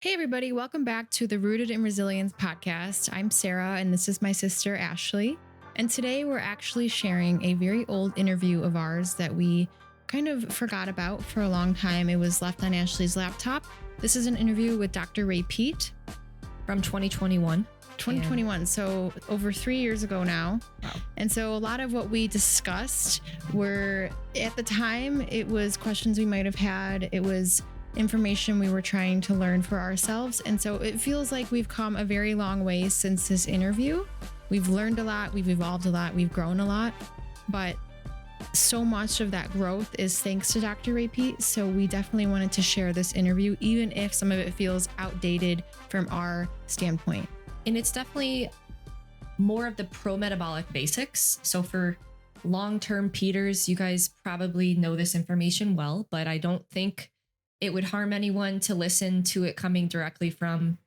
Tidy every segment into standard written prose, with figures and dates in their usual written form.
Hey, everybody, welcome back to the Rooted in Resilience podcast. I'm Sarah, and this is my sister, Ashley. And today we're actually sharing a very old interview of ours that we kind of forgot about for a long time. It was left on Ashley's laptop. This is an interview with Dr. Ray Peat from 2021. 2021, so over 3 years ago now. Wow. And so a lot of what we discussed were, at the time, it was questions we might have had. It was information we were trying to learn for ourselves. And so it feels like we've come a very long way since this interview. We've learned a lot, we've evolved a lot, we've grown a lot, but so much of that growth is thanks to Dr. Ray Peat. So we definitely wanted to share this interview, even if some of it feels outdated from our standpoint. And it's definitely more of the pro-metabolic basics. So for long-term Peters, you guys probably know this information well, but I don't think it would harm anyone to listen to it coming directly from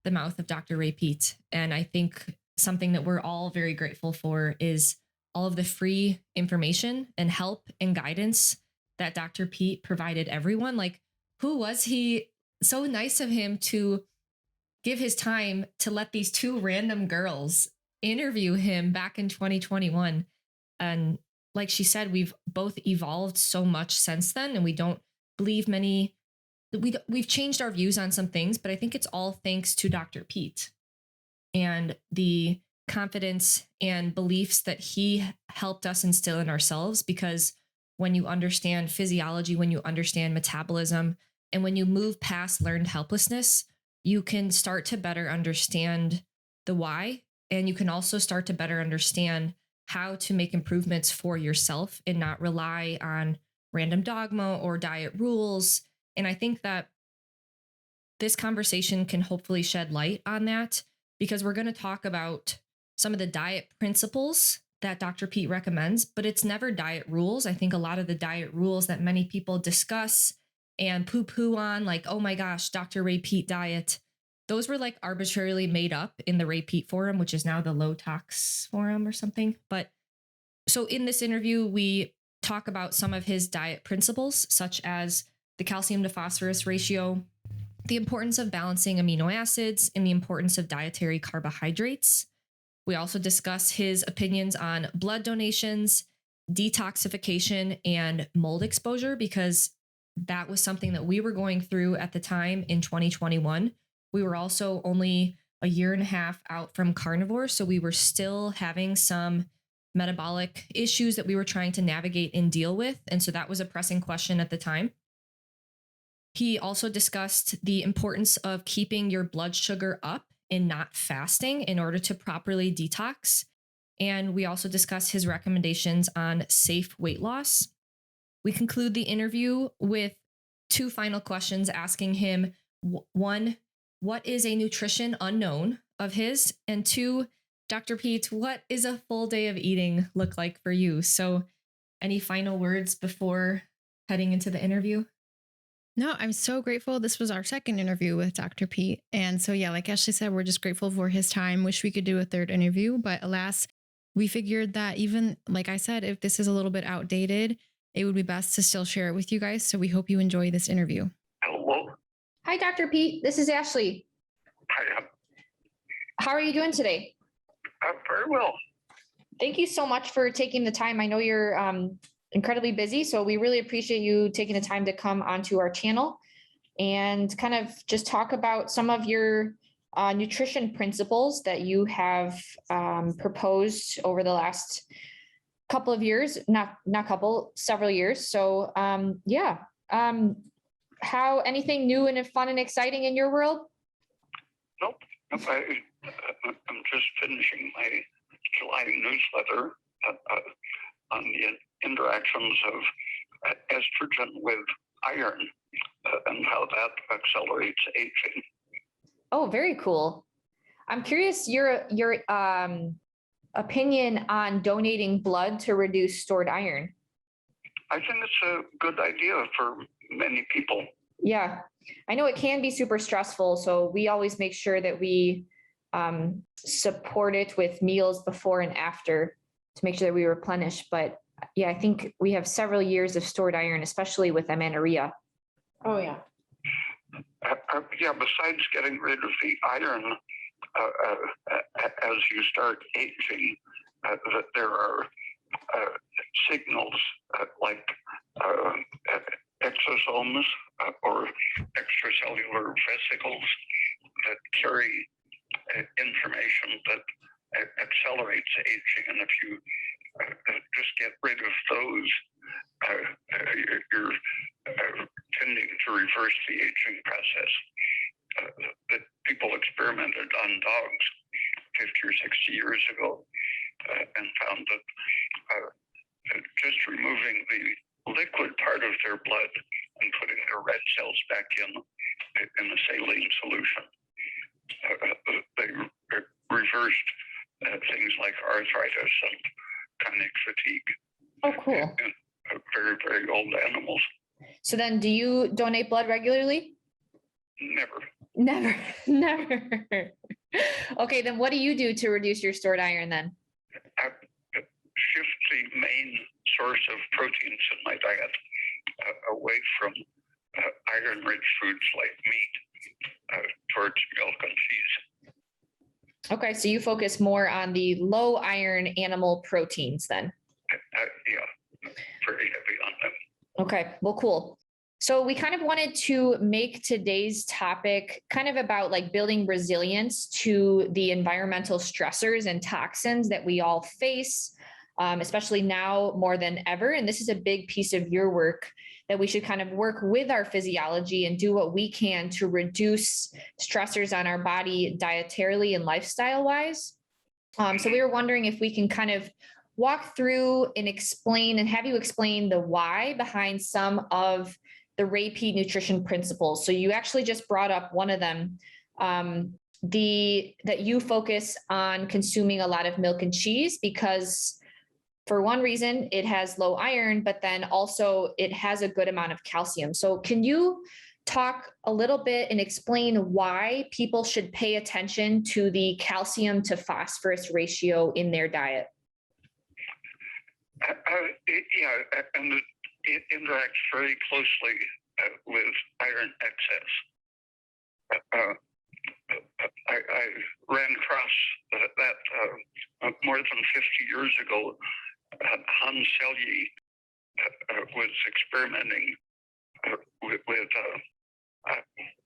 the mouth of Dr. Ray Peat. And I think something that we're all very grateful for is all of the free information and help and guidance that Dr. Peat provided everyone. Like, who was he? So nice of him to give his time to let these two random girls interview him back in 2021. And like she said, we've both evolved so much since then, and we don't believe we've changed our views on some things, but I think it's all thanks to Dr. Peat and the confidence and beliefs that he helped us instill in ourselves. Because when you understand physiology, when you understand metabolism, and when you move past learned helplessness, you can start to better understand the why. And you can also start to better understand how to make improvements for yourself and not rely on random dogma or diet rules. And I think that this conversation can hopefully shed light on that, because we're going to talk about some of the diet principles that Dr. Peat recommends, but it's never diet rules. I think a lot of the diet rules that many people discuss and poo-poo on, like, oh my gosh, Dr. Ray Peat diet, those were like arbitrarily made up in the Ray Peat forum, which is now the Low Tox forum or something. But so in this interview, we talk about some of his diet principles, such as the calcium to phosphorus ratio, the importance of balancing amino acids, and the importance of dietary carbohydrates. We also discuss his opinions on blood donations, detoxification, and mold exposure, because that was something that we were going through at the time in 2021. We were also only a year and a half out from carnivore, so we were still having some metabolic issues that we were trying to navigate and deal with. And so that was a pressing question at the time. He also discussed the importance of keeping your blood sugar up and not fasting in order to properly detox. And we also discussed his recommendations on safe weight loss. We conclude the interview with two final questions, asking him, one, what is a nutrition unknown of his? And two, Dr. Peat, what is a full day of eating look like for you? So any final words before heading into the interview? No, I'm so grateful. This was our second interview with Dr. Peat. And so, yeah, like Ashley said, we're just grateful for his time. Wish we could do a third interview, but alas, we figured that even, like I said, if this is a little bit outdated, it would be best to still share it with you guys. So we hope you enjoy this interview. Hello. Hi, Dr. Peat. This is Ashley. Hi, How are you doing today? I'm very well. Thank you so much for taking the time. I know you're incredibly busy, so we really appreciate you taking the time to come onto our channel and kind of just talk about some of your nutrition principles that you have proposed over the last couple of years, several years. So how anything new and fun and exciting in your world? Nope. I'm just finishing my July newsletter on the interactions of estrogen with iron and how that accelerates aging. Oh, very cool. I'm curious your opinion on donating blood to reduce stored iron. I think it's a good idea for many people. Yeah, I know it can be super stressful, so we always make sure that we support it with meals before and after to make sure that we replenish. But yeah, I think we have several years of stored iron, especially with amenorrhea. Oh, yeah. I Yeah, besides getting rid of the iron as you start aging, that there are signals like exosomes or extracellular vesicles that carry information that accelerates aging. And if you just get rid of those, you're tending to reverse the aging process. That people experimented on dogs 50 or 60 years ago and found that just removing the liquid part of their blood and putting their red cells back in a saline solution, they reversed things like arthritis and chronic fatigue. Oh, cool. In very, very old animals. So then do you donate blood regularly? Never. Never. Okay, then what do you do to reduce your stored iron then? I shift the main source of proteins in my diet away from iron-rich foods like meat towards milk and cheese. Okay, so you focus more on the low iron animal proteins then? Yeah, very heavy on them. Okay, well, cool. So we kind of wanted to make today's topic kind of about like building resilience to the environmental stressors and toxins that we all face, especially now more than ever. And this is a big piece of your work that we should kind of work with our physiology and do what we can to reduce stressors on our body dietarily and lifestyle wise. So we were wondering if we can kind of walk through and explain and have you explain the why behind some of the Peat nutrition principles. So you actually just brought up one of them, that you focus on consuming a lot of milk and cheese because for one reason it has low iron, but then also it has a good amount of calcium. So can you talk a little bit and explain why people should pay attention to the calcium to phosphorus ratio in their diet? Yeah, and it interacts very closely with iron excess. I ran across that more than 50 years ago. Hans Selye was experimenting with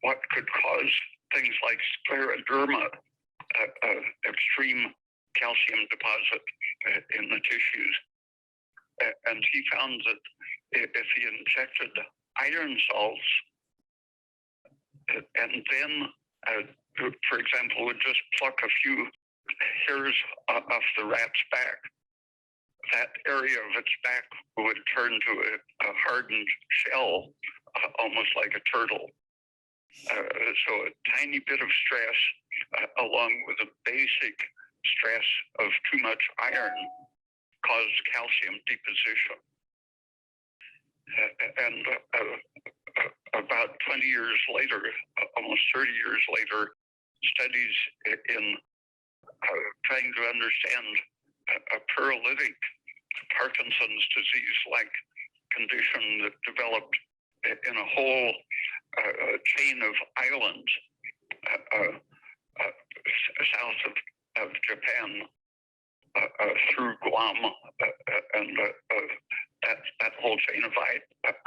what could cause things like scleroderma, extreme calcium deposit in the tissues. And he found that if he injected iron salts and then, for example, would just pluck a few hairs off the rat's back, that area of its back would turn to a hardened shell, almost like a turtle. So a tiny bit of stress, along with a basic stress of too much iron, caused calcium deposition. And about 20 years later, almost 30 years later, studies in trying to understand a paralytic Parkinson's disease-like condition that developed in a whole chain of islands south of Japan, through Guam and that whole chain of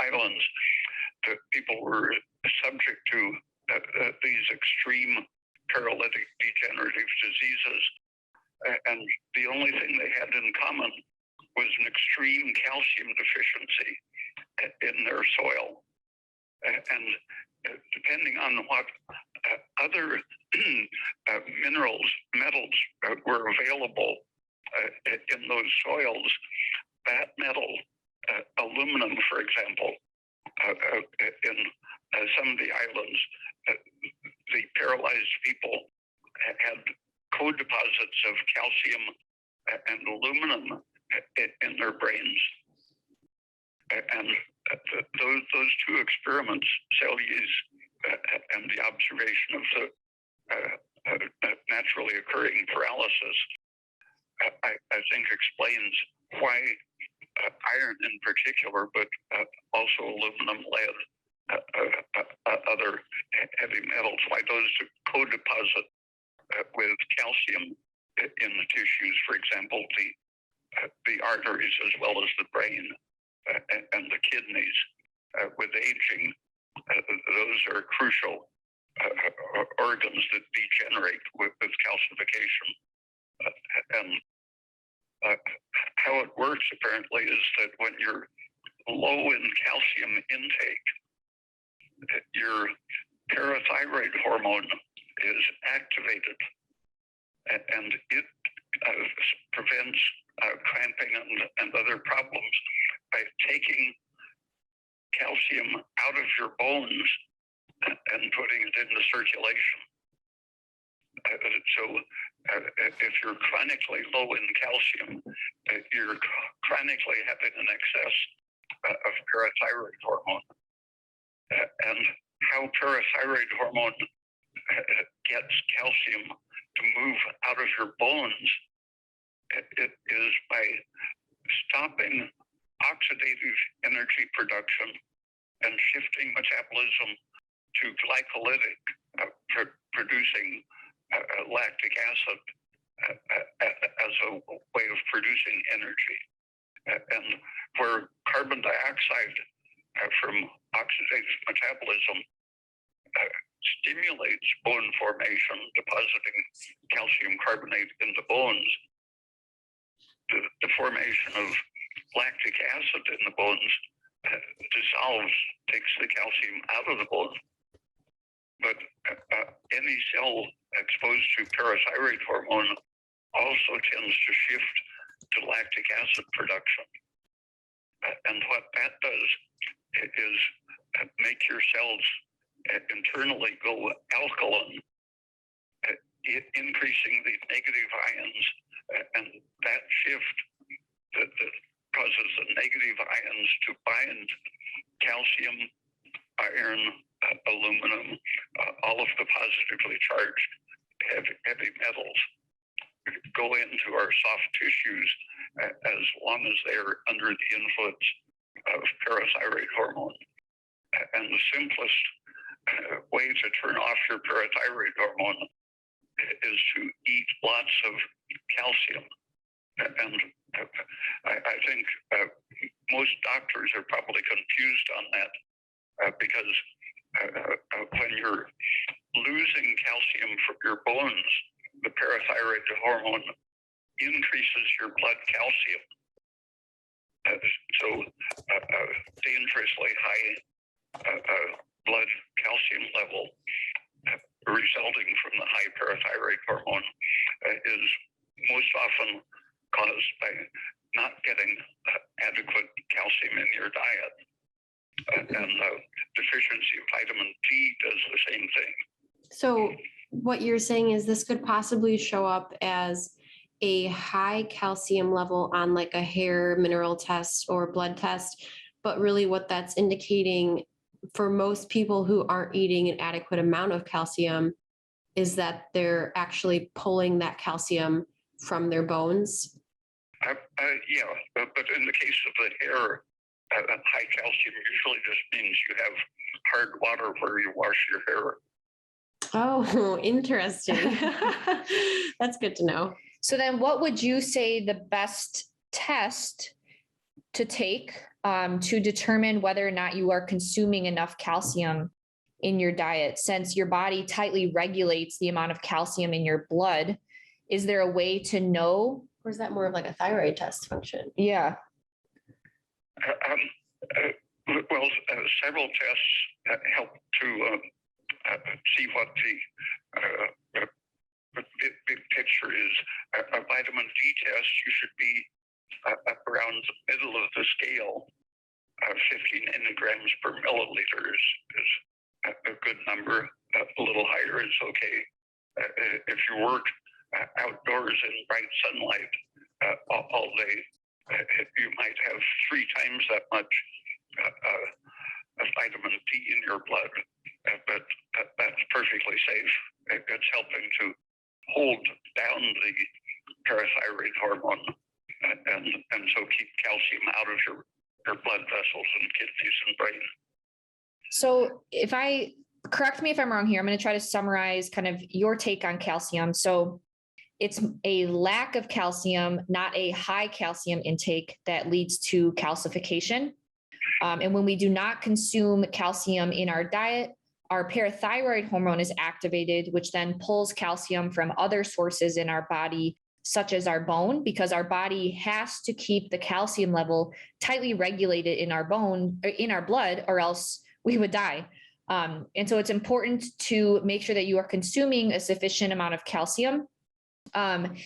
islands, that people were subject to these extreme paralytic degenerative diseases. And the only thing they had in common was an extreme calcium deficiency in their soil. And depending on what other minerals, metals were available in those soils, that metal, aluminum, for example, in some of the islands, the paralyzed people had co-deposits of calcium and aluminum in their brains. And those two experiments, Selye's and the observation of the naturally occurring paralysis, I think explains why iron in particular, but also aluminum, lead, other heavy metals, why those co-deposit with calcium in the tissues, for example, the arteries as well as the brain and the kidneys. With aging, those are crucial organs that degenerate with calcification. And how it works apparently is that when you're low in calcium intake, your parathyroid hormone is activated, and it prevents cramping and other problems by taking calcium out of your bones and putting it into circulation. So if you're chronically low in calcium, you're chronically having an excess of parathyroid hormone. And how parathyroid hormone gets calcium to move out of your bones, it is by stopping oxidative energy production and shifting metabolism to glycolytic, producing lactic acid as a way of producing energy. And where carbon dioxide from oxidative metabolism stimulates bone formation, depositing calcium carbonate into bones, the formation of lactic acid in the bones dissolves, takes the calcium out of the bone. But any cell exposed to parathyroid hormone also tends to shift to lactic acid production. And what that does is make your cells internally go alkaline, increasing the negative ions, and that shift that causes the negative ions to bind calcium, iron, aluminum, all of the positively charged heavy metals go into our soft tissues as long as they are under the influence of parathyroid hormone. And the simplest way to turn off your parathyroid hormone is to eat lots of calcium. And I think most doctors are probably confused on that because when you're losing calcium from your bones, the parathyroid hormone increases your blood calcium. So dangerously high blood calcium level resulting from the high parathyroid hormone is most often caused by not getting adequate calcium in your diet. And deficiency of vitamin D does the same thing. So what you're saying is this could possibly show up as a high calcium level on like a hair mineral test or blood test, but really what that's indicating for most people who aren't eating an adequate amount of calcium is that they're actually pulling that calcium from their bones. Yeah, but in the case of the hair, high calcium usually just means you have hard water where you wash your hair. Oh, interesting. That's good to know. So then what would you say the best test to take to determine whether or not you are consuming enough calcium in your diet? Since your body tightly regulates the amount of calcium in your blood, is there a way to know? Or is that more of like a thyroid test function? Yeah. Well, several tests help to see what the big picture is. A vitamin D test, you should be up around the middle of the scale. 50 nanograms per milliliter is a good number. A little higher is okay. If you work outdoors in bright sunlight all day, you might have 3 times that much vitamin D in your blood, but that's perfectly safe. It's helping to hold down the parathyroid hormone and so keep calcium out of your blood vessels and kidneys and brain. So correct me if I'm wrong here, I'm going to try to summarize kind of your take on calcium. So it's a lack of calcium, not a high calcium intake, that leads to calcification. And when we do not consume calcium in our diet, our parathyroid hormone is activated, which then pulls calcium from other sources in our body, such as our bone, because our body has to keep the calcium level tightly regulated in our bone, or in our blood, or else we would die. And so it's important to make sure that you are consuming a sufficient amount of calcium. And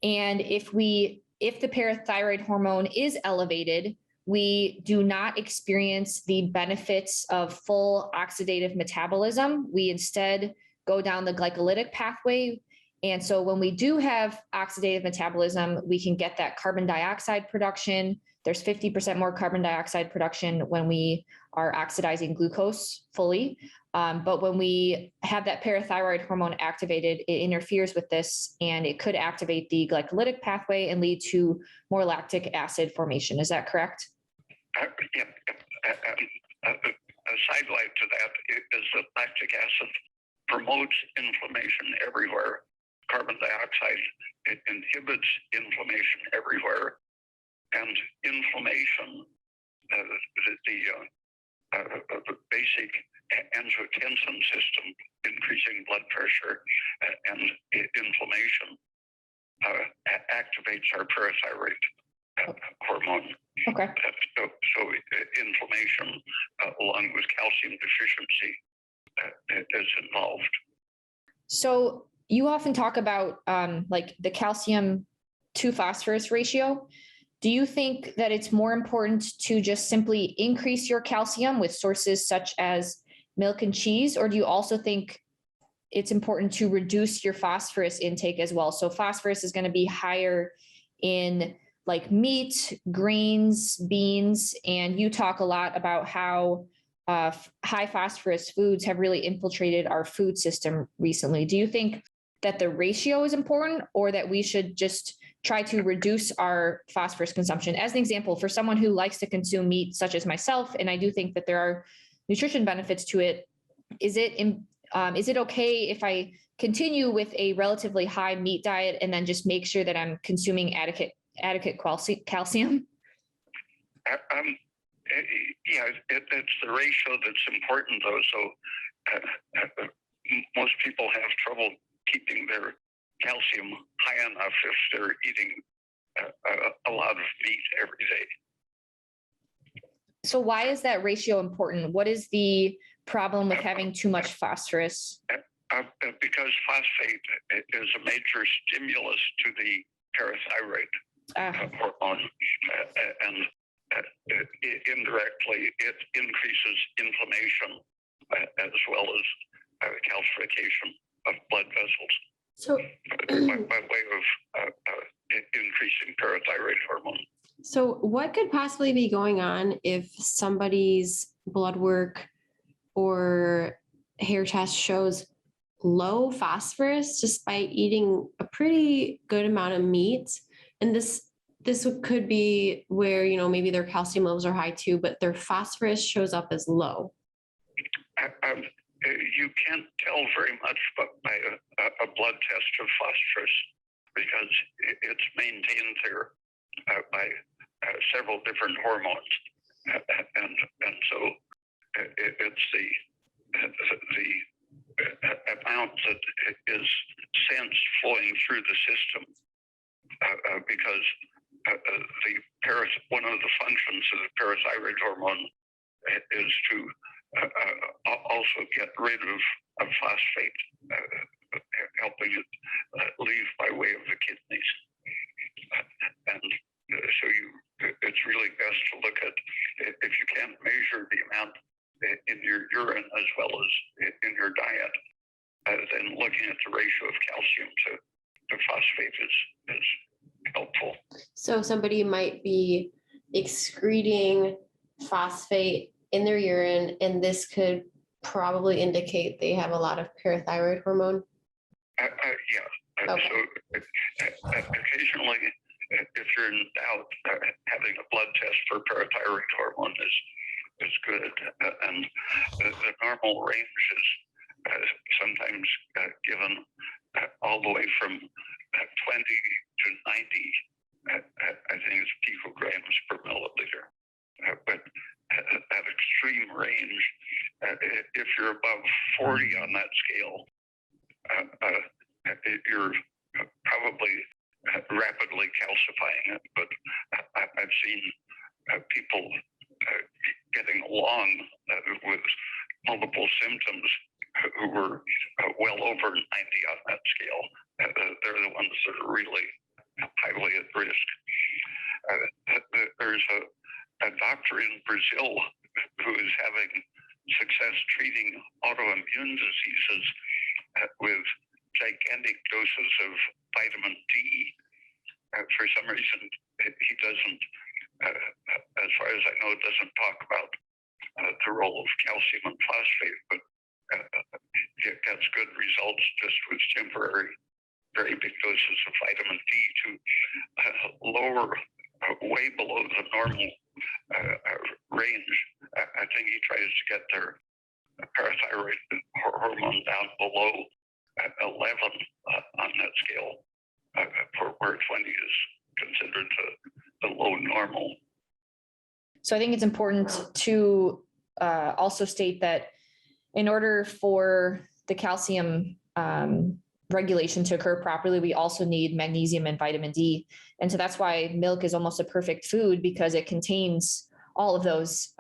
if the parathyroid hormone is elevated, we do not experience the benefits of full oxidative metabolism. We instead go down the glycolytic pathway. And so when we do have oxidative metabolism, we can get that carbon dioxide production. There's 50% more carbon dioxide production when we are oxidizing glucose fully. But when we have that parathyroid hormone activated, it interferes with this, and it could activate the glycolytic pathway and lead to more lactic acid formation. Is that correct? Yep. A sidelight to that is that lactic acid promotes inflammation everywhere. Carbon dioxide, it inhibits inflammation everywhere. And inflammation, the basic angiotensin system, increasing blood pressure and inflammation, activates our parathyroid hormone. Okay. So inflammation, along with calcium deficiency, is involved. So you often talk about like the calcium to phosphorus ratio. Do you think that it's more important to just simply increase your calcium with sources such as milk and cheese, or do you also think it's important to reduce your phosphorus intake as well? So phosphorus is going to be higher in like meat, grains, beans, and you talk a lot about how high phosphorus foods have really infiltrated our food system recently. Do you think that the ratio is important, or that we should just try to reduce our phosphorus consumption? As an example, for someone who likes to consume meat, such as myself, and I do think that there are nutrition benefits to it, is it okay if I continue with a relatively high meat diet and then just make sure that I'm consuming adequate calcium? Yeah, it's the ratio that's important, though. So most people have trouble keeping their calcium high enough if they're eating a lot of meat every day. So why is that ratio important? What is the problem with having too much phosphorus? Because phosphate is a major stimulus to the parathyroid hormone, and indirectly it increases inflammation as well as calcification of blood vessels. So by way of increasing parathyroid hormone. So what could possibly be going on if somebody's blood work or hair test shows low phosphorus despite eating a pretty good amount of meat? And this could be where, maybe their calcium levels are high too, but their phosphorus shows up as low. You can't tell very much by a blood test of phosphorus, because it's maintained there by several different hormones, and so it's the amount that is sensed flowing through the system, because one of the functions of the parathyroid hormone is to also get rid of phosphate, helping it leave by way of the kidneys. And so it's really best to look at, if you can't measure the amount in your urine as well as in your diet, then looking at the ratio of calcium to phosphate is helpful. So somebody might be excreting phosphate in their urine, and this could probably indicate they have a lot of parathyroid hormone? Yeah. Okay. So occasionally, if you're in doubt, having a blood test for parathyroid hormone is good, and the normal range is sometimes given all the way from 20 to 90, I think it's picograms per milliliter. But that extreme range, if you're above 40 on that scale, you're probably rapidly calcifying it. But I've seen people getting along with multiple symptoms who were well over 90 on that scale. They're the ones that are really highly at risk. There's a doctor in Brazil who is having success treating autoimmune diseases with gigantic doses of vitamin D. For some reason, he doesn't, as far as I know, doesn't talk about the role of calcium and phosphate, but gets good results just with temporary, very big doses of vitamin D to lower way below the normal range. I think he tries to get their parathyroid hormone down below 11 on that scale, for where 20 is considered the low normal. So I think it's important to also state that in order for the calcium regulation to occur properly, we also need magnesium and vitamin D. And so that's why milk is almost a perfect food, because it contains all of those,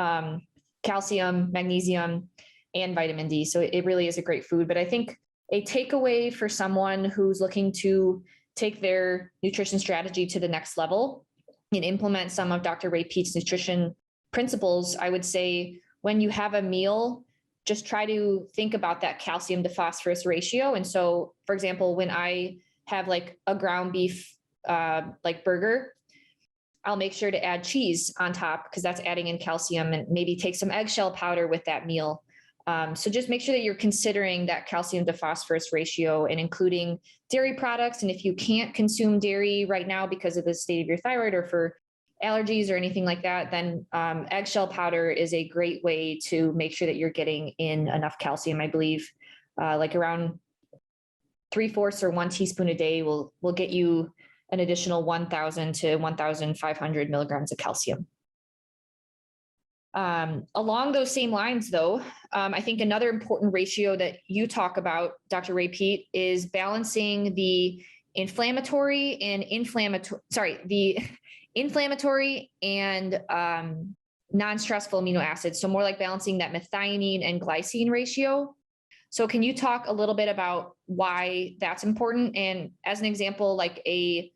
calcium, magnesium, and vitamin D. So it really is a great food. But I think a takeaway for someone who's looking to take their nutrition strategy to the next level and implement some of Dr. Ray Peat's nutrition principles, I would say when you have a meal, just try to think about that calcium to phosphorus ratio. And so, for example, when I have like a ground beef like burger, I'll make sure to add cheese on top because that's adding in calcium, and maybe take some eggshell powder with that meal. So just make sure that you're considering that calcium to phosphorus ratio and including dairy products. And if you can't consume dairy right now because of the state of your thyroid or for allergies or anything like that, then eggshell powder is a great way to make sure that you're getting in enough calcium. I believe like around 3/4 or 1 teaspoon a day will get you an additional 1,000 to 1,500 milligrams of calcium. Along those same lines, though, I think another important ratio that you talk about, Dr. Ray Peat, is balancing the inflammatory and non-stressful amino acids. So more like balancing that methionine and glycine ratio. So can you talk a little bit about why that's important? And as an example, like a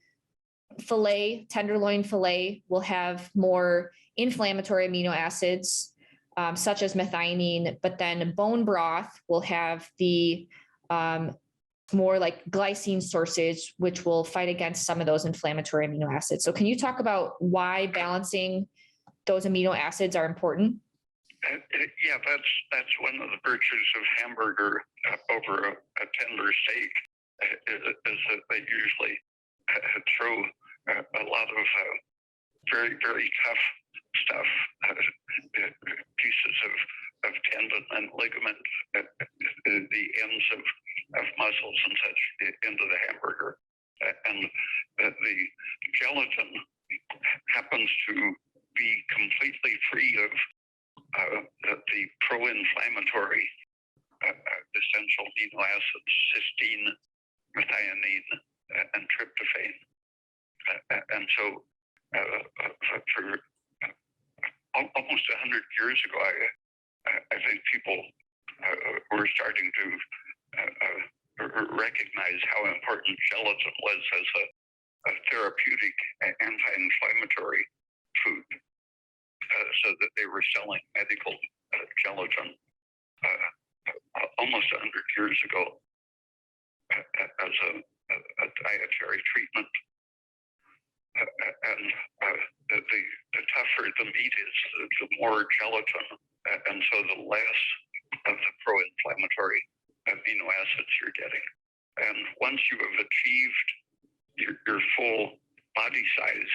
fillet, tenderloin fillet will have more inflammatory amino acids, such as methionine, but then bone broth will have the more like glycine sources, which will fight against some of those inflammatory amino acids. So can you talk about why balancing those amino acids are important? Yeah, that's one of the virtues of hamburger over a tender steak, is that they usually throw a lot of very, very tough stuff, pieces of tendon and ligament, the ends of muscles and such into the hamburger. And the gelatin happens to be completely free of the pro-inflammatory essential amino acids, cysteine, methionine, and tryptophan. And so for almost 100 years ago, I think people were starting to recognize how important gelatin was as a therapeutic anti-inflammatory food, so that they were selling medical gelatin almost 100 years ago as a dietary treatment. And the tougher the meat is, the more gelatin, and so the less of the pro-inflammatory amino acids you're getting. And once you have achieved your full body size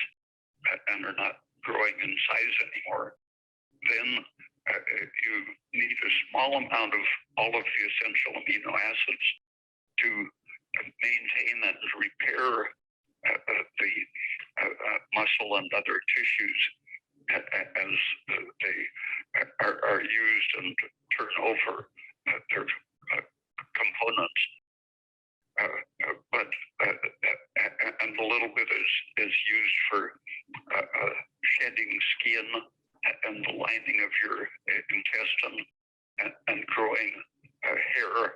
and are not growing in size anymore, then you need a small amount of all of the essential amino acids to maintain and repair the muscle and other tissues as they are used and turn over their components. But and a little bit is used for shedding skin and the lining of your intestine and growing hair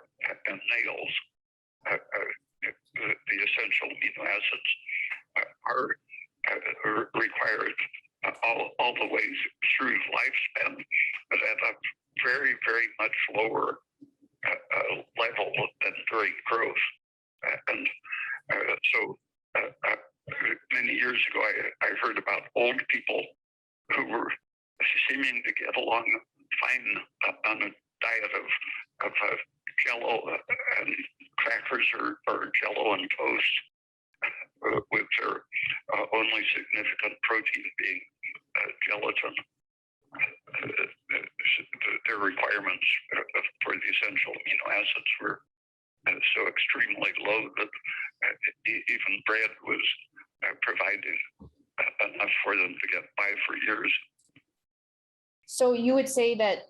and nails. The essential amino acids are required all the way through lifespan, but at a very, very much lower level than during growth. And so many years ago, I heard about old people who were seeming to get along fine on a diet of Jello and crackers or Jello and toast, with their only significant protein being gelatin. Their requirements for the essential amino acids were so extremely low that even bread was providing enough for them to get by for years. So you would say that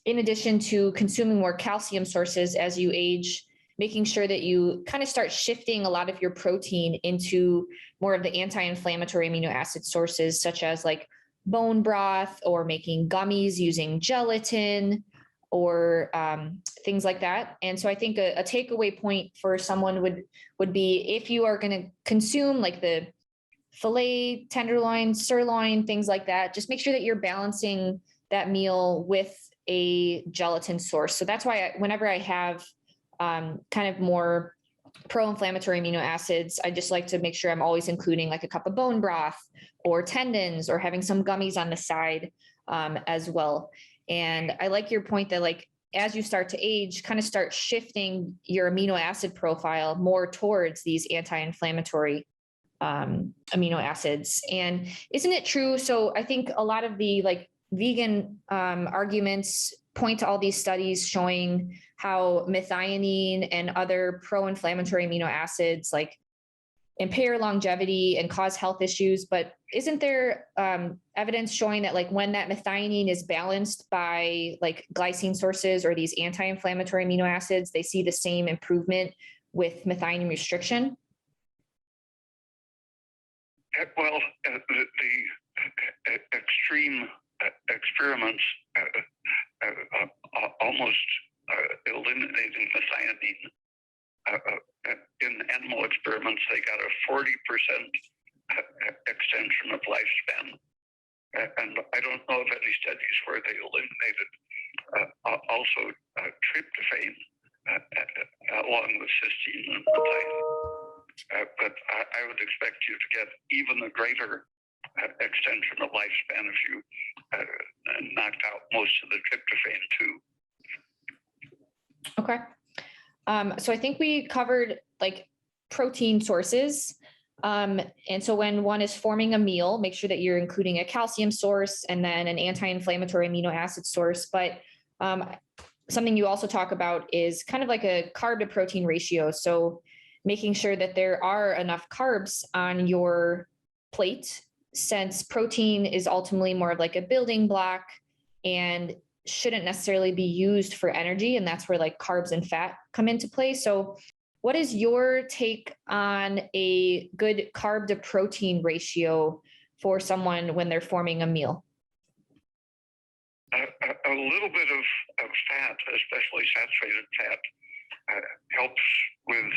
in addition to consuming more calcium sources as you age, making sure that you kind of start shifting a lot of your protein into more of the anti-inflammatory amino acid sources, such as like bone broth or making gummies using gelatin or things like that. And so I think a takeaway point for someone would be, if you are going to consume like the filet, tenderloin, sirloin, things like that, just make sure that you're balancing that meal with a gelatin source. So that's why whenever I have kind of more pro-inflammatory amino acids, I just like to make sure I'm always including like a cup of bone broth or tendons or having some gummies on the side as well. And I like your point that like, as you start to age, kind of start shifting your amino acid profile more towards these anti-inflammatory amino acids. And isn't it true? So I think a lot of the like vegan arguments point to all these studies showing how methionine and other pro-inflammatory amino acids like impair longevity and cause health issues. But isn't there evidence showing that like when that methionine is balanced by like glycine sources or these anti-inflammatory amino acids, they see the same improvement with methionine restriction? Well, the extreme experiments almost eliminating methionine. In animal experiments, they got a 40% extension of lifespan. And I don't know of any studies where they eliminated also tryptophan along with cysteine and methionine. But I would expect you to get even a greater extension of lifespan if you knocked out most of the tryptophan too. Okay. So I think we covered like protein sources. And so when one is forming a meal, make sure that you're including a calcium source and then an anti-inflammatory amino acid source. But something you also talk about is kind of like a carb to protein ratio. So making sure that there are enough carbs on your plate, since protein is ultimately more of like a building block and shouldn't necessarily be used for energy. And that's where like carbs and fat come into play. So what is your take on a good carb to protein ratio for someone when they're forming a meal? A little bit of fat, especially saturated fat, helps with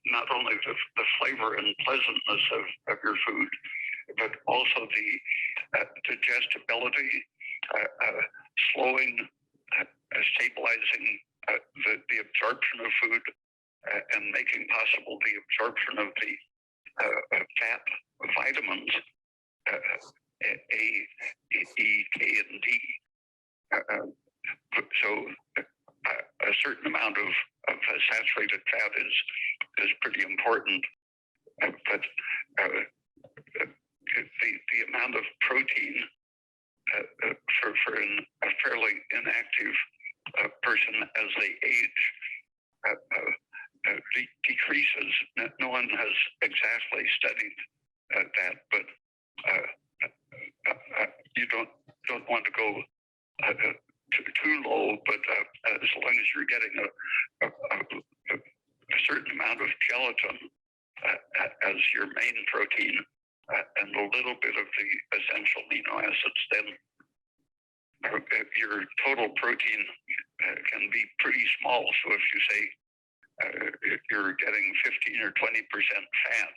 not only the flavor and pleasantness of your food, but also the digestibility, slowing, stabilizing the absorption of food, and making possible the absorption of the fat vitamins, A, E, K, and D. So a certain amount of saturated fat is pretty important, but the amount of protein a fairly inactive person as they age decreases. No one has exactly studied that, but you don't want to go too low. But as long as you're getting a certain amount of gelatin as your main protein and a little bit of the essential amino acids, then your total protein can be pretty small. So if you say you're getting 15 or 20% fat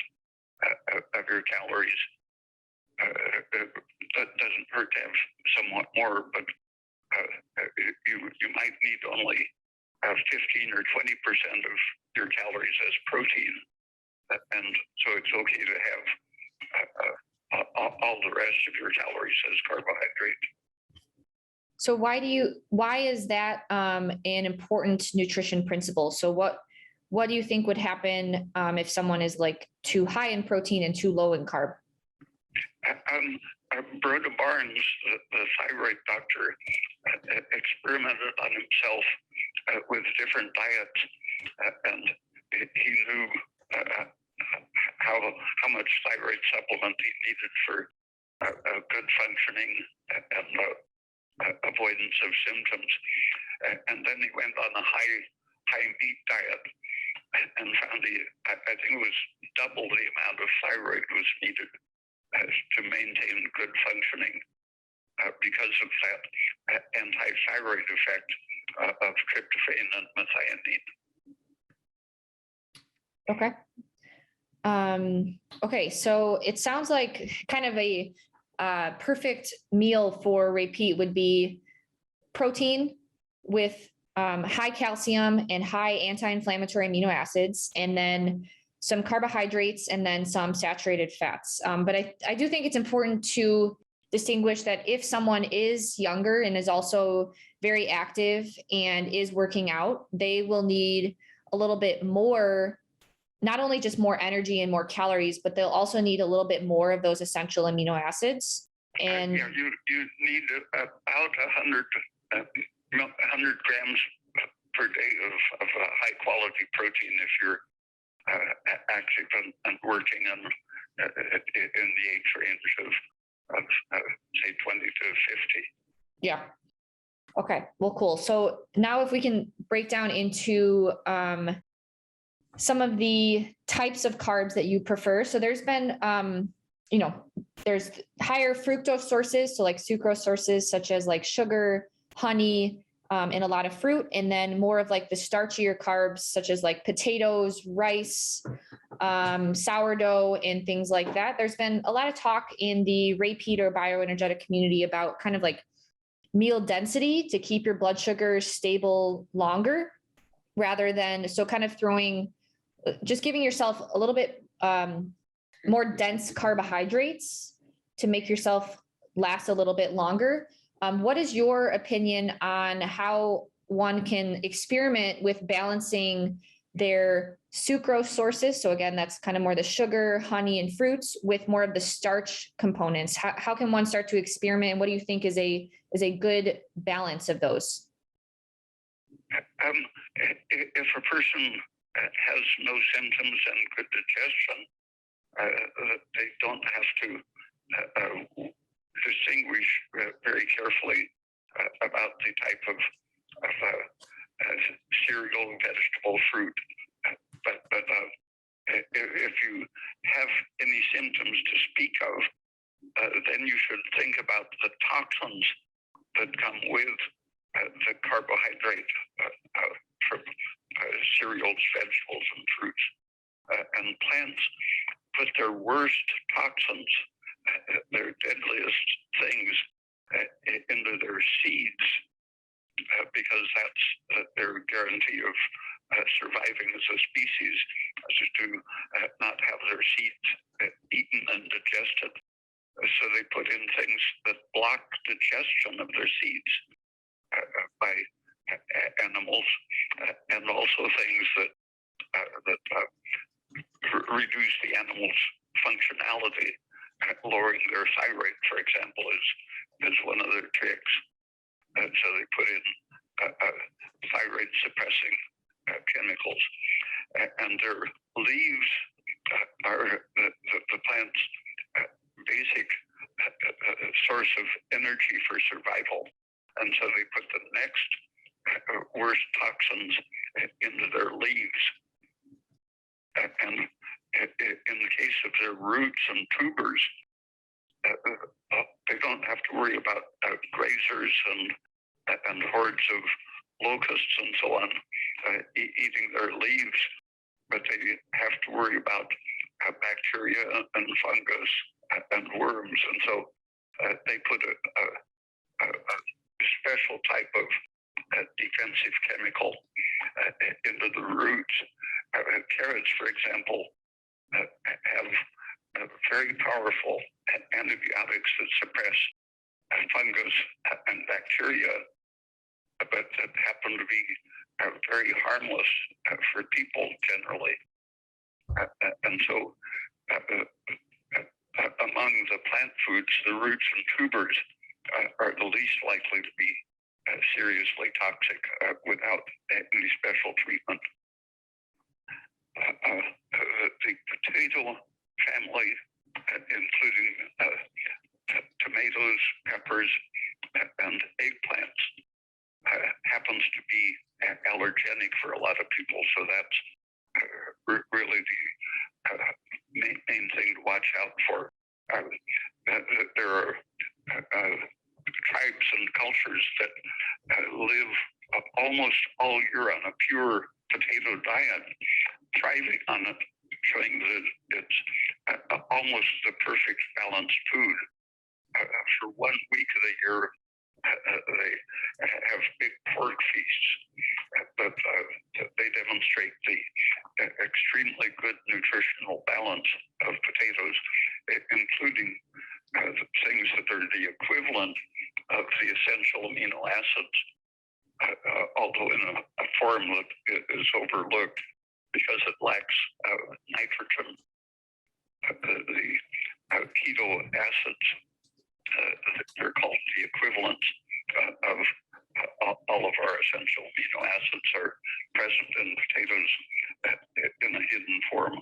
of your calories, that doesn't hurt to have somewhat more, but you might need only 15 or 20% of your calories as protein, and so it's okay to have all the rest of your calories as carbohydrate. So why is that an important nutrition principle? So what do you think would happen if someone is like too high in protein and too low in carb? Broda Barnes, the thyroid doctor, experimented on himself with different diets, and he knew how much thyroid supplement he needed for good functioning and avoidance of symptoms. And then he went on a high meat diet and found I think it was double the amount of thyroid was needed to maintain good functioning because of that anti-thyroid effect of tryptophan and methionine. Okay. Okay. So it sounds like kind of a perfect meal for repeat would be protein with high calcium and high anti-inflammatory amino acids, and then some carbohydrates, and then some saturated fats. But I do think it's important to distinguish that if someone is younger and is also very active and is working out, they will need a little bit more, not only just more energy and more calories, but they'll also need a little bit more of those essential amino acids. And you need about 100 grams per day of high quality protein if you're active and working in the age range of say 20 to 50. Yeah. Okay. Well, cool. So now if we can break down into some of the types of carbs that you prefer. So there's been, there's higher fructose sources. So like sucrose sources, such as like sugar, honey, and a lot of fruit. And then more of like the starchier carbs, such as like potatoes, rice, sourdough, and things like that. There's been a lot of talk in the repeat or bioenergetic community about kind of like meal density to keep your blood sugars stable longer, rather than, so kind of just giving yourself a little bit more dense carbohydrates to make yourself last a little bit longer. What is your opinion on how one can experiment with balancing their sucrose sources? So again, that's kind of more the sugar, honey, and fruits with more of the starch components. How can one start to experiment? What do you think is a good balance of those? If a person has no symptoms and good digestion, they don't have to distinguish very carefully about the type of cereal, vegetable, fruit. But if you have any symptoms to speak of, then you should think about the toxins that come with the carbohydrate from cereals, vegetables, and fruits. And plants put their worst toxins, their deadliest things, into their seeds, because that's their guarantee of surviving as a species, is to not have their seeds eaten and digested. So they put in things that block digestion of their seeds by animals, and also things that reduce the animal's functionality. lowering their thyroid, for example, is one of their tricks. So they put in thyroid suppressing chemicals, and their leaves are the plant's basic source of energy for survival. And so they put the next worst toxins into their leaves. And in the case of their roots and tubers, they don't have to worry about grazers and hordes of locusts and so on eating their leaves, but they have to worry about bacteria and fungus and worms. And so they put a special type of defensive chemical into the roots. Carrots, for example, have very powerful antibiotics that suppress fungus and bacteria, but that happen to be very harmless for people generally. And so among the plant foods, the roots and tubers are the least likely to be seriously toxic without any special treatment. The potato family, including tomatoes, peppers, and eggplants, happens to be allergenic for a lot of people. So that's really the main thing to watch out for. There are tribes and cultures that live almost all year on a pure potato diet, thriving on it, showing that it's almost the perfect balanced food. For 1 week of the year, they have big pork feasts, but they demonstrate the extremely good nutritional balance of potatoes, including things that are the equivalent of the essential amino acids, although in a form that is overlooked because it lacks nitrogen. The keto acids, they're called the equivalents of all of our essential amino acids, are present in potatoes in a hidden form.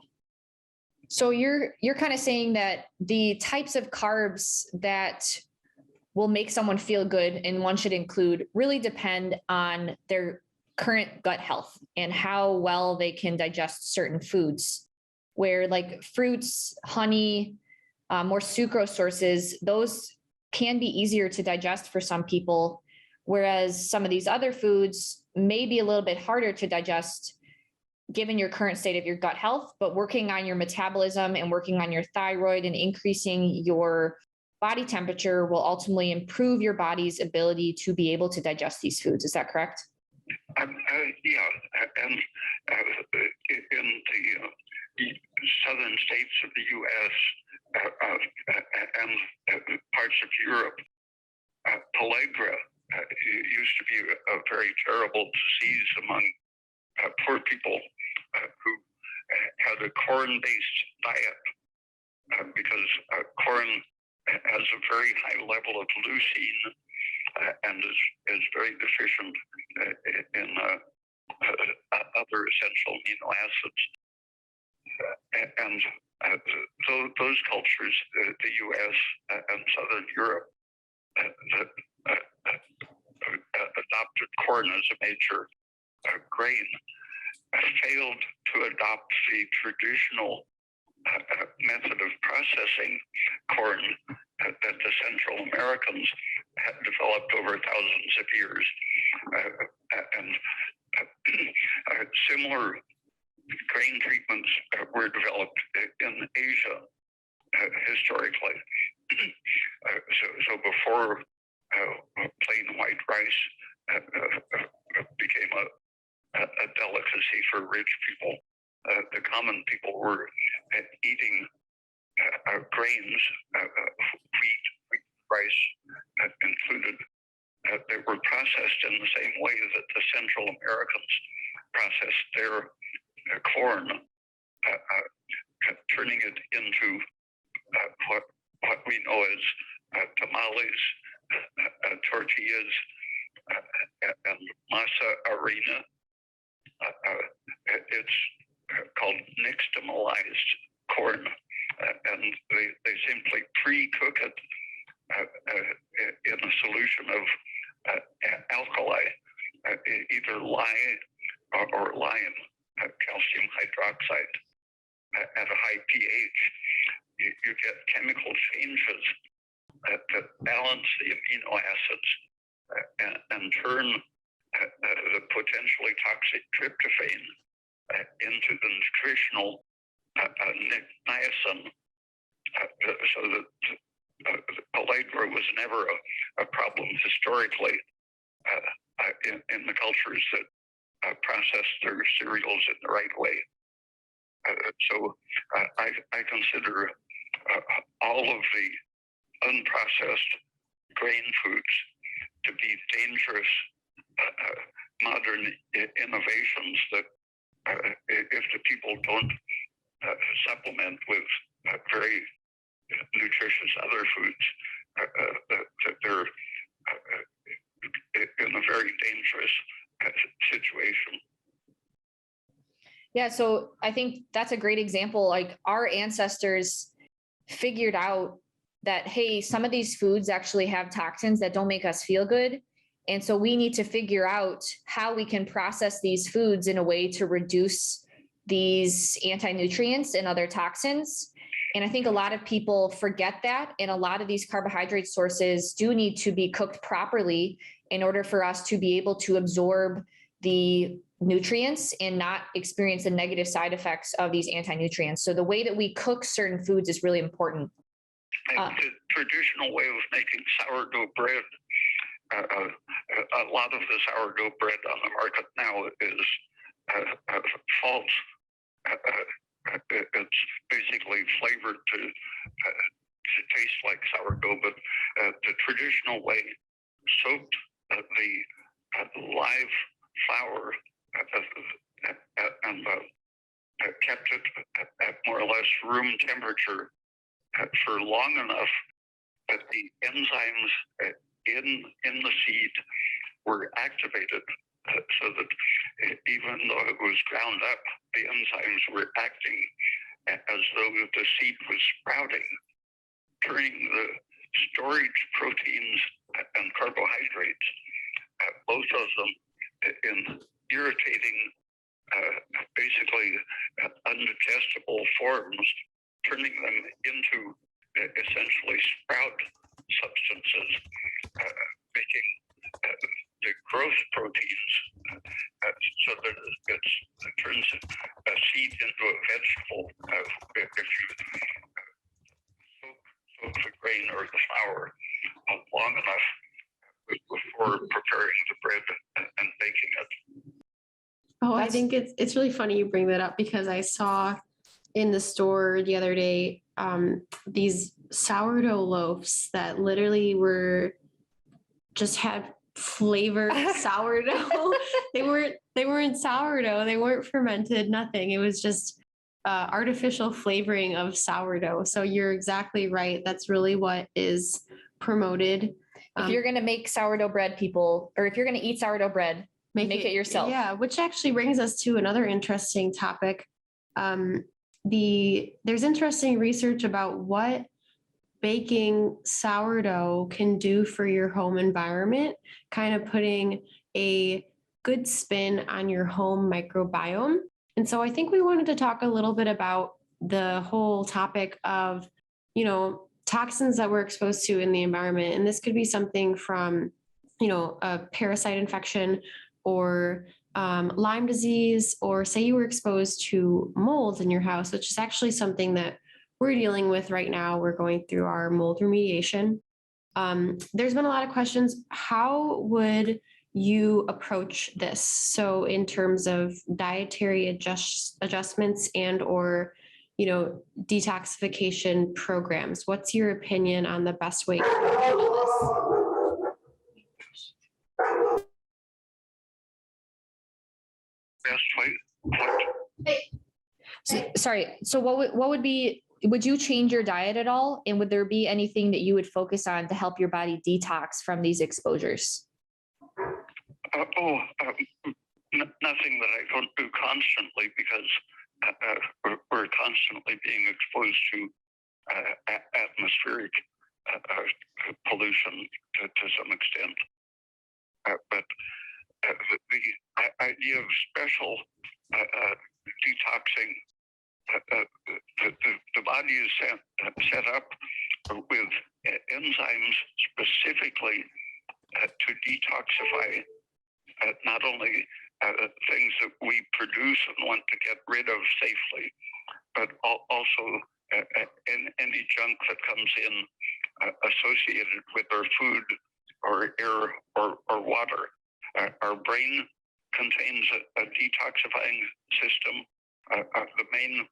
So you're kind of saying that the types of carbs that will make someone feel good and one should include really depend on their current gut health and how well they can digest certain foods, where like fruits, honey, more sucrose sources, those can be easier to digest for some people, whereas some of these other foods may be a little bit harder to digest given your current state of your gut health. But working on your metabolism and working on your thyroid and increasing your body temperature will ultimately improve your body's ability to be able to digest these foods. Is that correct? Yeah, and in the southern states of the U.S. And parts of Europe, pellagra used to be a very terrible disease among poor people who had a corn-based diet because corn has a very high level of leucine and is very deficient in other essential amino acids. And those cultures, the U.S. and Southern Europe, that adopted corn as a major grain, failed to adopt the traditional method of processing corn that the Central Americans had developed over thousands of years. And similar grain treatments were developed in Asia historically. So before plain white rice became a delicacy for rich people, the common people were eating grains, wheat, rice included. They were processed in the same way that the Central Americans processed their corn, turning it into what what we know as tamales, tortillas, and masa harina. It's called nixtamalized corn, and they simply pre-cook it in a solution of alkali, either lye or lime, calcium hydroxide, at a high pH. You get chemical changes that balance the amino acids and turn the potentially toxic tryptophan into the nutritional niacin, so that pellagra was never a problem historically in the cultures that processed their cereals in the right way. So I consider all of the unprocessed grain foods to be dangerous modern innovations that if the people don't supplement with very nutritious other foods, that they're in a very dangerous situation. Yeah, so I think that's a great example. Like our ancestors figured out that, hey, some of these foods actually have toxins that don't make us feel good. And so we need to figure out how we can process these foods in a way to reduce these anti-nutrients and other toxins. And I think a lot of people forget that. And a lot of these carbohydrate sources do need to be cooked properly in order for us to be able to absorb the nutrients and not experience the negative side effects of these anti-nutrients. So the way that we cook certain foods is really important. The traditional way of making sourdough bread, a lot of the sourdough bread on the market now is false. It's basically flavored to taste like sourdough, but the traditional way soaked the live flour and kept it at more or less room temperature for long enough that the enzymes in the seed were activated, so that even though it was ground up, the enzymes were acting as though the seed was sprouting, turning the storage proteins and carbohydrates, both of them in irritating, basically undigestible forms, turning them into essentially sprout substances, making the growth proteins so that it turns a seed into a vegetable. If you soak the grain or the flour long enough before preparing the bread and baking it. Oh, I think it's really funny you bring that up, because I saw in the store the other day these sourdough loaves that literally just had flavored sourdough. They weren't sourdough. They weren't fermented, nothing. It was just artificial flavoring of sourdough. So you're exactly right. That's really what is promoted. If you're going to make sourdough bread, people, or if you're going to eat sourdough bread, make it yourself. Yeah, which actually brings us to another interesting topic. There's interesting research about what baking sourdough can do for your home environment, kind of putting a good spin on your home microbiome. And so I think we wanted to talk a little bit about the whole topic of, toxins that we're exposed to in the environment. And this could be something from, a parasite infection or Lyme disease, or say you were exposed to mold in your house, which is actually something that we're dealing with right now. We're going through our mold remediation. There's been a lot of questions. How would you approach this? So in terms of dietary adjustments and or, detoxification programs, what's your opinion on the best way to handle Best way? this? Sorry. So what would be would you change your diet at all? And would there be anything that you would focus on to help your body detox from these exposures? Nothing that I don't do constantly, because we're constantly being exposed to atmospheric pollution to some extent. But the idea of special detoxing, the body is set up with enzymes specifically to detoxify not only things that we produce and want to get rid of safely, but also any junk that comes in associated with our food or air or water. Our brain contains a detoxifying system. The main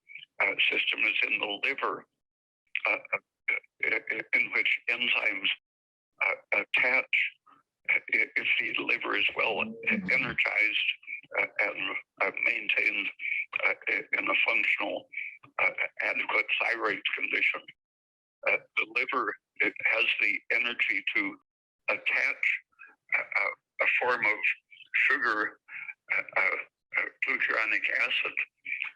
system is in the liver, in which enzymes attach if the liver is well energized and maintained in a functional, adequate thyroid condition. The liver, it has the energy to attach a form of sugar, glucuronic acid,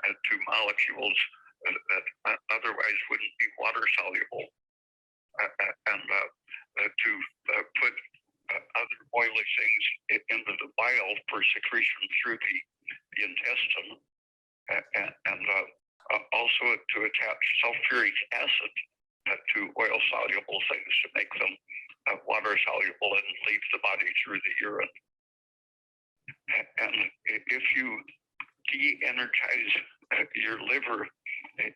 to molecules that otherwise wouldn't be water soluble, and to put other oily things into the bile for secretion through the intestine, and also to attach sulfuric acid to oil soluble things to make them water soluble and leave the body through the urine. And if you de-energize your liver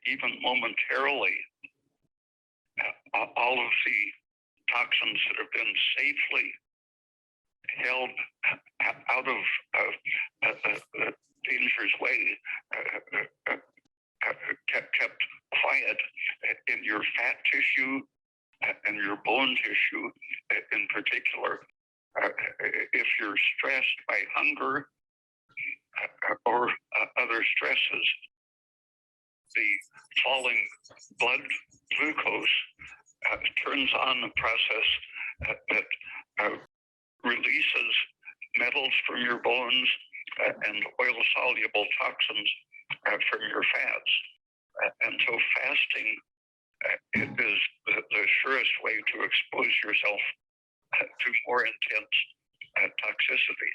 even momentarily, all of the toxins that have been safely held out of danger's way, kept quiet in your fat tissue and your bone tissue in particular. If you're stressed by hunger or other stresses, the falling blood glucose turns on a process that releases metals from your bones and oil-soluble toxins from your fats. And so fasting is the surest way to expose yourself to more intense toxicity.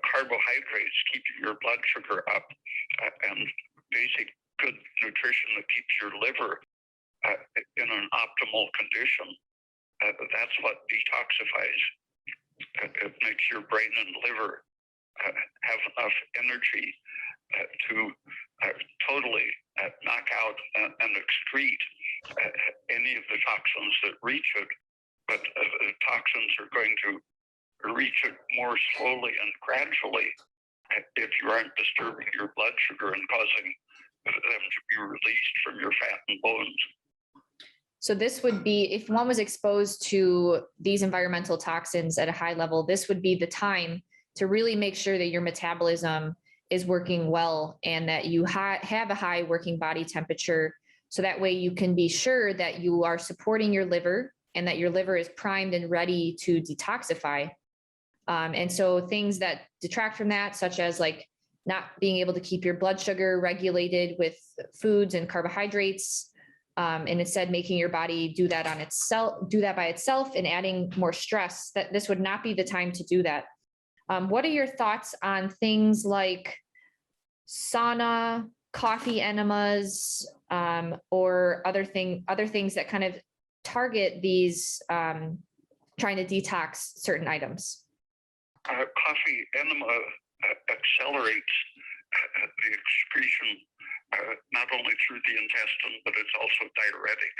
Carbohydrates keeping your blood sugar up, and basic good nutrition that keeps your liver in an optimal condition. That's what detoxifies. It makes your brain and liver have enough energy to totally knock out and excrete any of the toxins that reach it. But the toxins are going to reach it more slowly and gradually if you aren't disturbing your blood sugar and causing them to be released from your fat and bones. So this would be, if one was exposed to these environmental toxins at a high level, this would be the time to really make sure that your metabolism is working well and that you have a high working body temperature. So that way you can be sure that you are supporting your liver and that your liver is primed and ready to detoxify. And so things that detract from that, such as like not being able to keep your blood sugar regulated with foods and carbohydrates, and instead making your body do that by itself and adding more stress, that this would not be the time to do that. What are your thoughts on things like sauna, coffee enemas, or other things that kind of target these trying to detox certain items? Coffee enema accelerates the excretion not only through the intestine, but it's also diuretic.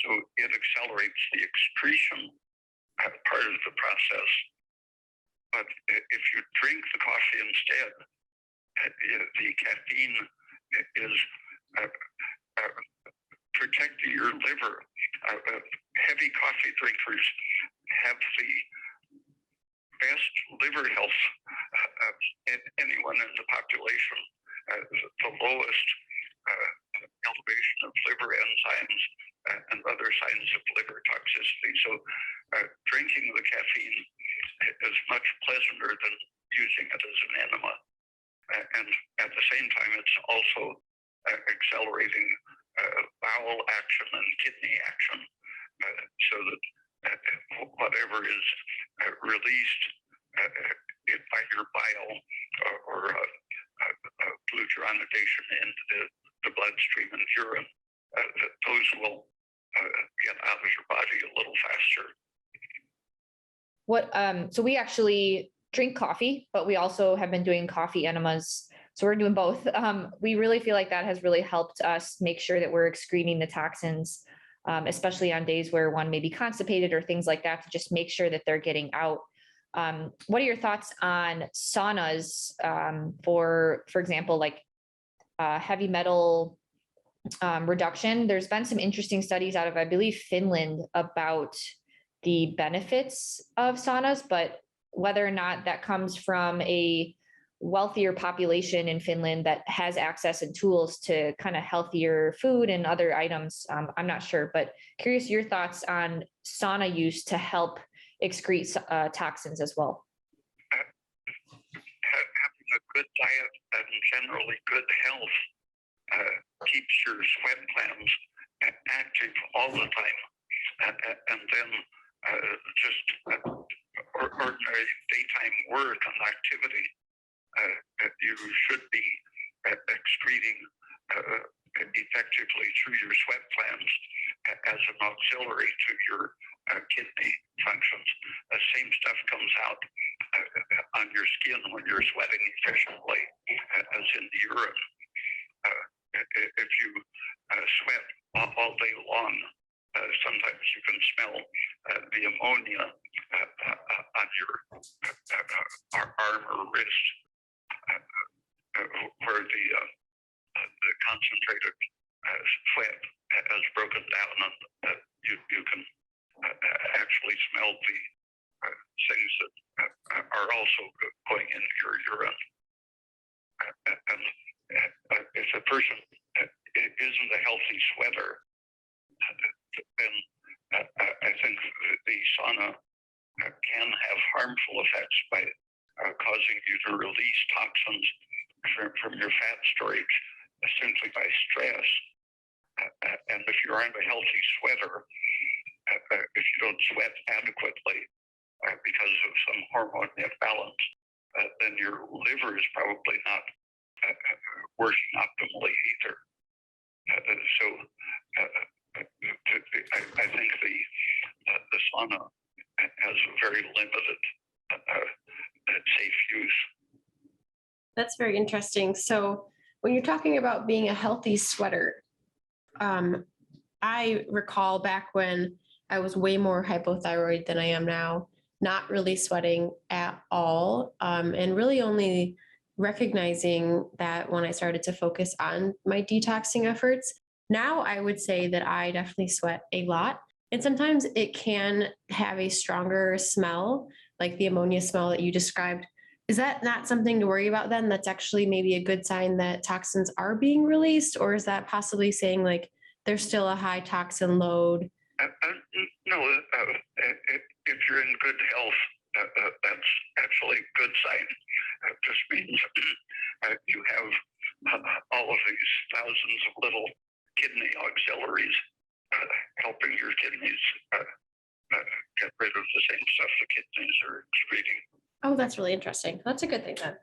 So it accelerates the excretion part of the process. But if you drink the coffee instead, the caffeine is protecting your liver. Heavy coffee drinkers have the best liver health of anyone in the population. The lowest elevation it's also accelerating bowel action and kidney action, so that whatever is released by your bile or glucuronidation into the bloodstream and urine, that those will get out of your body a little faster. So we actually drink coffee, but we also have been doing coffee enemas. So we're doing both. We really feel like that has really helped us make sure that we're excreting the toxins, especially on days where one may be constipated or things like that, to just make sure that they're getting out. What are your thoughts on saunas for example, like heavy metal reduction? There's been some interesting studies out of, I believe, Finland about the benefits of saunas, but whether or not that comes from a wealthier population in Finland that has access and tools to kind of healthier food and other items, I'm not sure, but curious your thoughts on sauna use to help excrete toxins as well. Having a good diet and generally good health keeps your sweat glands active all the time, and then just ordinary daytime work and activity, you should be excreting effectively through your sweat glands as an auxiliary to your kidney functions. The same stuff comes out on your skin when you're sweating efficiently as in the urine. If you sweat all day long, sometimes you can smell the ammonia on your arm or wrist, where the concentrated sweat has broken down, and you can actually smell the things that are also going into your urine. And if a person isn't a healthy sweater, then I think the sauna can have harmful effects by causing you to release toxins from your fat storage simply by stress. And if you aren't a healthy sweater, if you don't sweat adequately because of some hormone imbalance, then your liver is probably not working optimally either. So I think the sauna has a very limited safe use. That's very interesting. So when you're talking about being a healthy sweater, I recall back when I was way more hypothyroid than I am now, not really sweating at all, and really only recognizing that when I started to focus on my detoxing efforts. Now I would say that I definitely sweat a lot. And sometimes it can have a stronger smell, like the ammonia smell that you described. Is that not something to worry about then? That's actually maybe a good sign that toxins are being released? Or is that possibly saying like there's still a high toxin load? No, if you're in good health, that's actually a good sign. It just means you have all of these thousands of little kidney auxiliaries helping your kidneys get rid of the same stuff the kidneys are excreting. Oh, that's really interesting. That's a good thing then.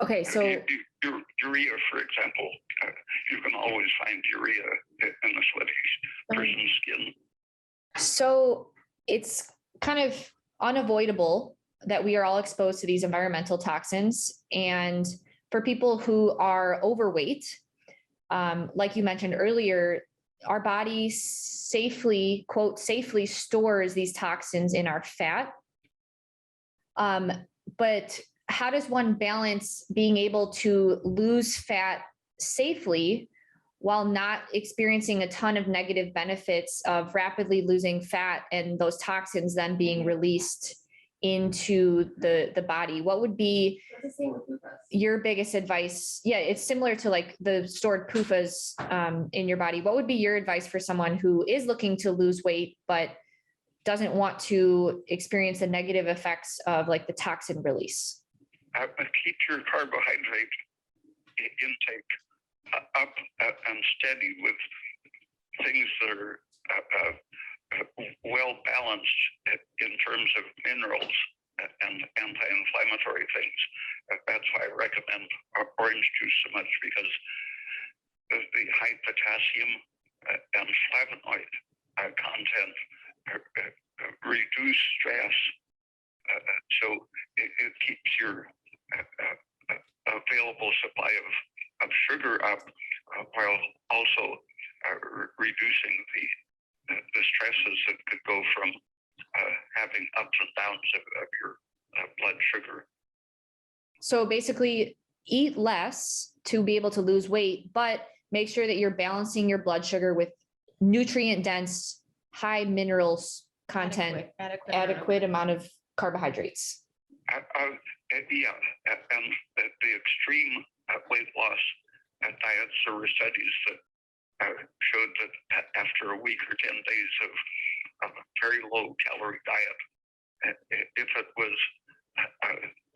Okay, so urea, for example, you can always find urea in the sweaty person's skin. So it's kind of unavoidable that we are all exposed to these environmental toxins. And for people who are overweight, like you mentioned earlier, our body safely, quote, safely stores these toxins in our fat. But how does one balance being able to lose fat safely while not experiencing a ton of negative benefits of rapidly losing fat and those toxins then being released into the body? What would be your biggest advice? Yeah, it's similar to like the stored PUFAs in your body. What would be your advice for someone who is looking to lose weight, but doesn't want to experience the negative effects of like the toxin release? Keep your carbohydrate intake up and steady with things that are well balanced in terms of minerals and anti-inflammatory things. That's why I recommend orange juice so much, because the high potassium and flavonoid content reduce stress, so it keeps your available supply of sugar up, while also reducing the stresses that could go from having ups and downs of your blood sugar. So basically, eat less to be able to lose weight, but make sure that you're balancing your blood sugar with nutrient dense, high minerals content, adequate amount of carbohydrates. Yeah, and the extreme weight loss diets, there were studies that showed that after a week or 10 days of a very low calorie diet, if it was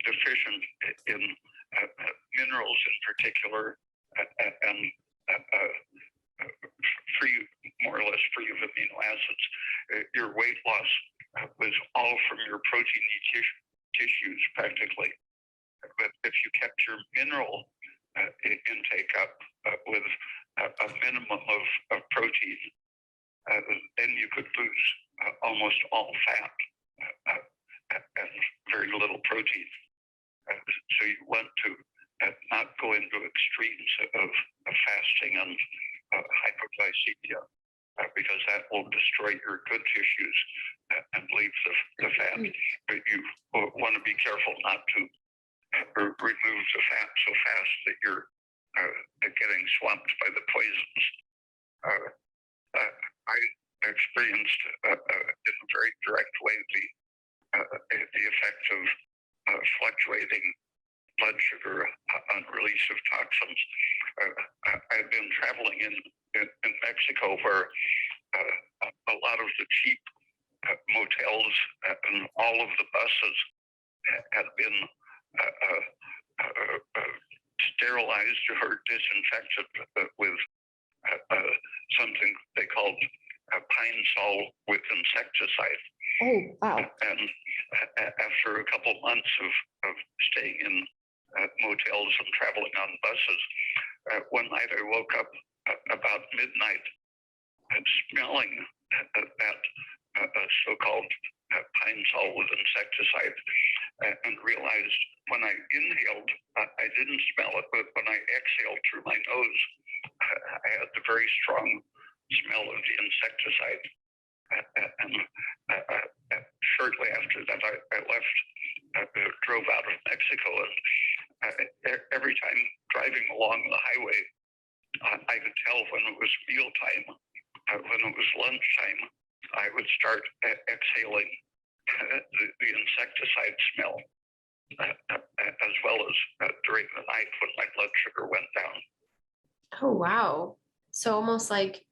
deficient in minerals in particular, and free, more or less free of amino acids, your weight loss was all from your proteiny tissues practically. But if you kept your mineral intake up with a minimum of protein, then you could lose almost all fat and very little protein. So you want to not go into extremes of fasting and hypoglycemia, because that will destroy your good tissues and leave the fat. But you want to be careful not to remove the fat so fast that you're getting swamped by the poisons. I experienced in a very direct way the effect of fluctuating blood sugar on release of toxins. I've been traveling in Mexico, where a lot of the cheap motels and all of the buses had been sterilized or disinfected with something they called pine sol with insecticide. Oh, wow. And after a couple months of staying in motels and traveling on buses, one night I woke up about midnight and smelling that so-called pine sol with insecticide, and realized when I inhaled, I didn't smell it, but when I exhaled through my nose, I had the very strong smell of the insecticide. And shortly after that, I left, drove out of Mexico, and every time driving along the highway, I could tell when it was mealtime, when it was lunchtime, I would start exhaling the insecticide smell, as well as during the night when my blood sugar went down. Oh, wow. So almost like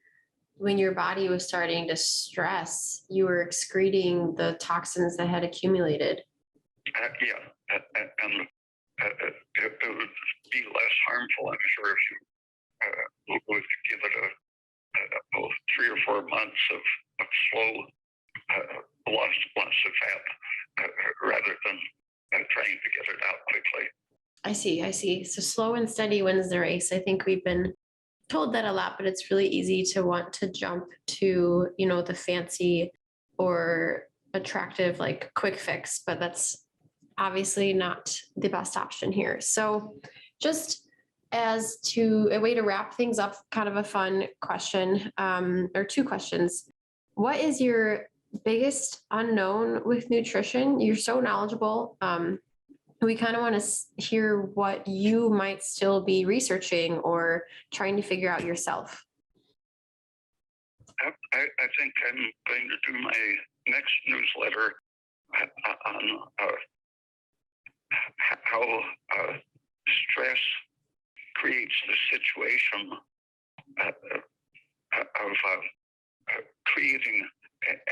when your body was starting to stress, you were excreting the toxins that had accumulated. Yeah, and it would be less harmful, I'm sure, if you would give it 3 or 4 months of slow loss of fat, rather than trying to get it out quickly. I see. So slow and steady wins the race. I think we've been told that a lot, but it's really easy to want to jump to, the fancy or attractive, like quick fix, but that's obviously not the best option here. So just as to a way to wrap things up, kind of a fun question, or 2 questions. What is your biggest unknown with nutrition? You're so knowledgeable. We kind of want to hear what you might still be researching or trying to figure out yourself. I think I'm going to do my next newsletter on how stress creates the situation of creating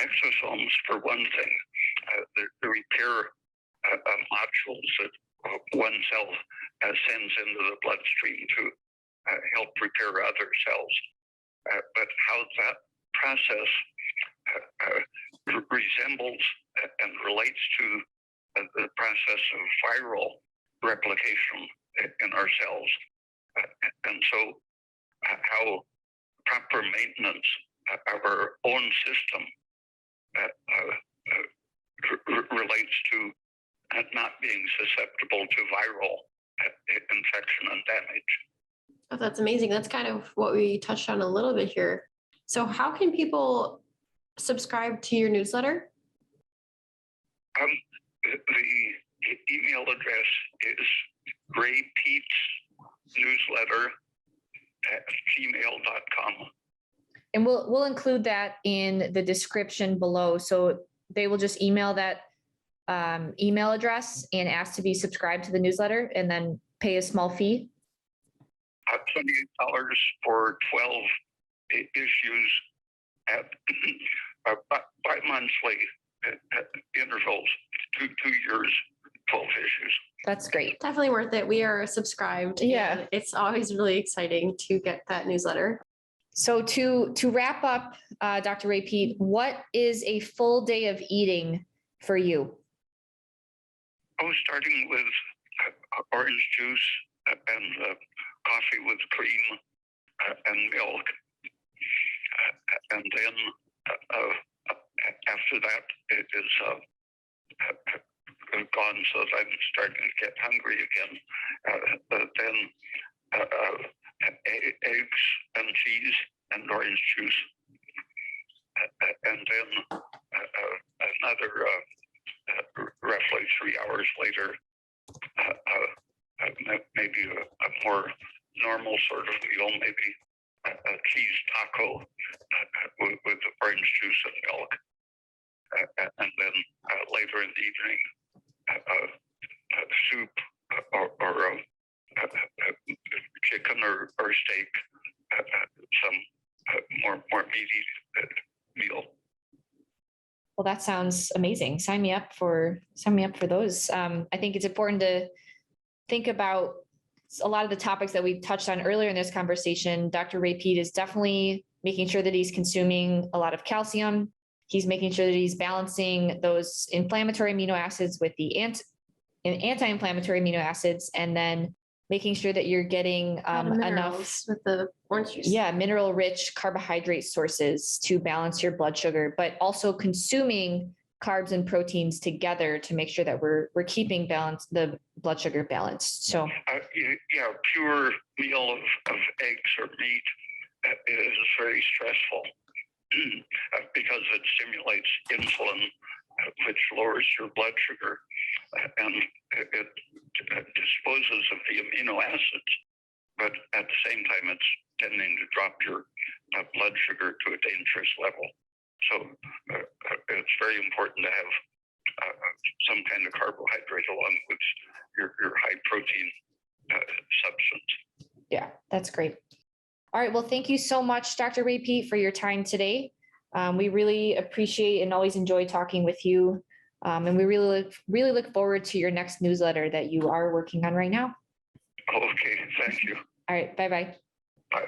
exosomes for one thing, the repair modules that one cell sends into the bloodstream to help repair other cells. But how that process resembles and relates to the process of viral replication in our cells. And so how proper maintenance of our own system relates to not being susceptible to viral infection and damage. Oh, that's amazing. That's kind of what we touched on a little bit here. So how can people subscribe to your newsletter? The email address is raypeatsnewsletter@gmail.com. And we'll include that in the description below. So they will just email that email address and ask to be subscribed to the newsletter and then pay a small fee. $28 for 12 issues at bi-monthly intervals, 2 years, 12 issues. That's great. Definitely worth it. We are subscribed. Yeah. And it's always really exciting to get that newsletter. So to wrap up, Dr. Ray Peat, what is a full day of eating for you? Starting with orange juice and coffee with cream and milk. And then after that, it is gone, so that I'm starting to get hungry again. Then eggs and cheese and orange juice. And then another roughly 3 hours later, maybe a more normal sort of meal, maybe a cheese taco with orange juice and milk. And then later in the evening, soup or chicken or steak, some more meaty meal. Well, that sounds amazing. Sign me up for those. I think it's important to think about a lot of the topics that we touched on earlier in this conversation. Dr. Ray Peat is definitely making sure that he's consuming a lot of calcium. He's making sure that he's balancing those inflammatory amino acids with the anti-inflammatory amino acids, and then making sure that you're getting enough with the orange juice. Yeah, mineral-rich carbohydrate sources to balance your blood sugar, but also consuming carbs and proteins together to make sure that we're keeping the blood sugar balanced. So pure meal of eggs or meat is very stressful because it stimulates insulin, which lowers your blood sugar, and it disposes of the amino acids, but at the same time, it's tending to drop your blood sugar to a dangerous level. So it's very important to have some kind of carbohydrate along with your high protein substance. Yeah, that's great. All right. Well, thank you so much, Dr. Ray Peat, for your time today. We really appreciate and always enjoy talking with you. And we really look forward to your next newsletter that you are working on right now. Okay. Thank you. All right. Bye-bye. Bye.